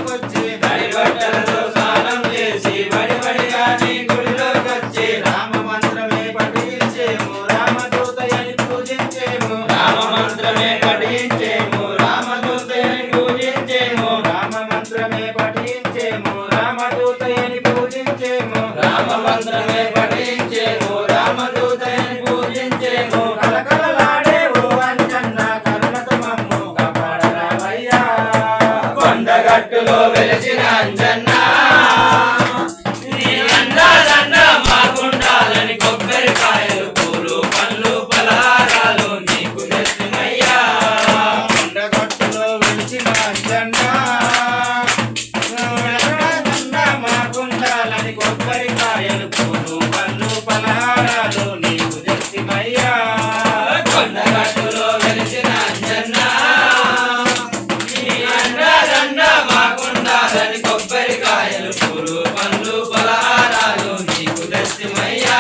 వచ్చి తడి బట్టలతో స్నానం చేసి బడి బడిగా నీ గుడిలోకి వచ్చి రామ మంత్రమే పఠించేము రామదూతయని పూజించేము రామ మంత్రమే పఠించేము రామదూతయని పూజించేము రామ మంత్రమే పఠించేము రామదూతయని పూజించేము రామ మంత్రమే పఠించేము రామదూతయని పూజించేము కలకలలాడేవు అంజన్న కరుణతో మమ్ము కాపాడరావయ్యా కొండగట్టులో వెలిసిన అంజన్న నీ అందాలన్న మాకుండాలని కొబ్బరికాయలు పూలు పండ్లు పలహారాలు నీకు తెచ్చినయ్యా కొండగట్టులో వెలిసిన అంజన్న మాకుండాలని కొబ్బరికాయలు పూలు పండ్లు పలహారాలు నీకు తెచ్చినయ్యా కొండగట్టులో వెలిసిన అంజన్న నీ అందాలన్న మాకుండాలని కొబ్బరికాయలు పూలు పండ్లు పలహారాలు నీకు తెచ్చినయ్యా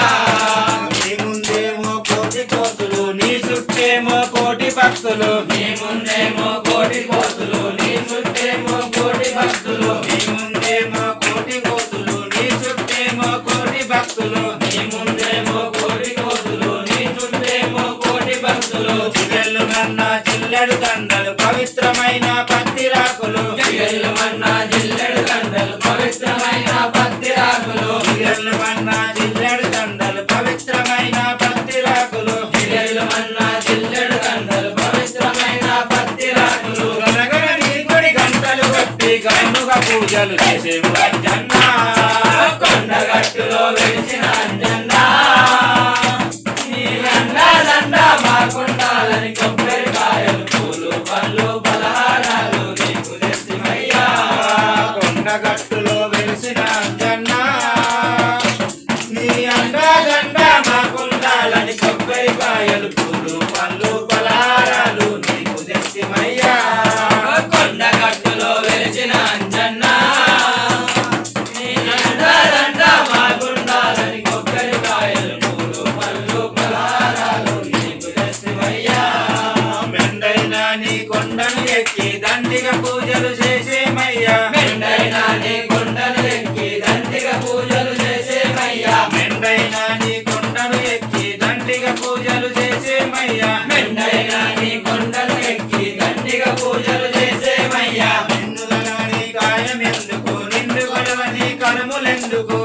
నీ ముందేమో కోటి కోతులు నీ చుట్టేమో కోటి భక్తులు నీ ముందేమో కోటి కోతులు నీ చుట్టేమో కోటి భక్తులు నీ ముందేమో కోటి కోతులు నీ చుట్టేమో కోటి భక్తులు నీ ముందేమో కోటి కోతులు నీ చుట్టేమో కోటి భక్తులు జిగెల్లు మన్నా జిల్లెడు దండలు పవిత్రమైన పత్తిరాకులు జిగెల్లు మన్నా జిల్లెడు దండలు పవిత్రమైన పత్తిరాకులు జిగెల్లు మన్నా జిల్లెడు దండలు పవిత్రమైన పత్తిరాకులు జిగెల్లు మన్నా జిల్లెడు దండలు పవిత్రమైన పత్తిరాకులు గనగన నీ గుడి గంటలు కొట్టి గన్నుగా పూజలు చేసేవు అంజన్న కొండగట్టులో వెలిసిన అంజన్న నీ అందాలండ మాకుండాలని కొబ్బరికాయలు పూలు పండ్లు పలహారాలు నీకు తెచ్చినయ్యా కొండగట్టులో వెలిసిన అంజన్న నీ అందాలండ మాకుండాలని కొబ్బరికాయలు పూలు పండ్లు పలహారాలు నీకు తెచ్చినయ్యా కొండగట్టులో వెలిసిన అంజన్న నీ అందాలండ మాకుండాలని కొబ్బరికాయలు పూలు పండ్లు పలహారాలు నీకు తెచ్చినయ్యా మెండైనా నీ కొండను ఎక్కి దండిగా పూజలు చేసేమయ్యా మెండైనా నీ కొండను ఎక్కి దండిగా పూజలు చేసేమయ్యా మెండైనా నీ కొండను ఎక్కి దండిగా పూజలు చేసేమయ్యా మెండైనా నీ కొండను ఎక్కి దండిగా పూజలు చేసేమయ్యా నిన్నులగాని కాయమెందుకు నిండు గొడవని కరుములెందుకు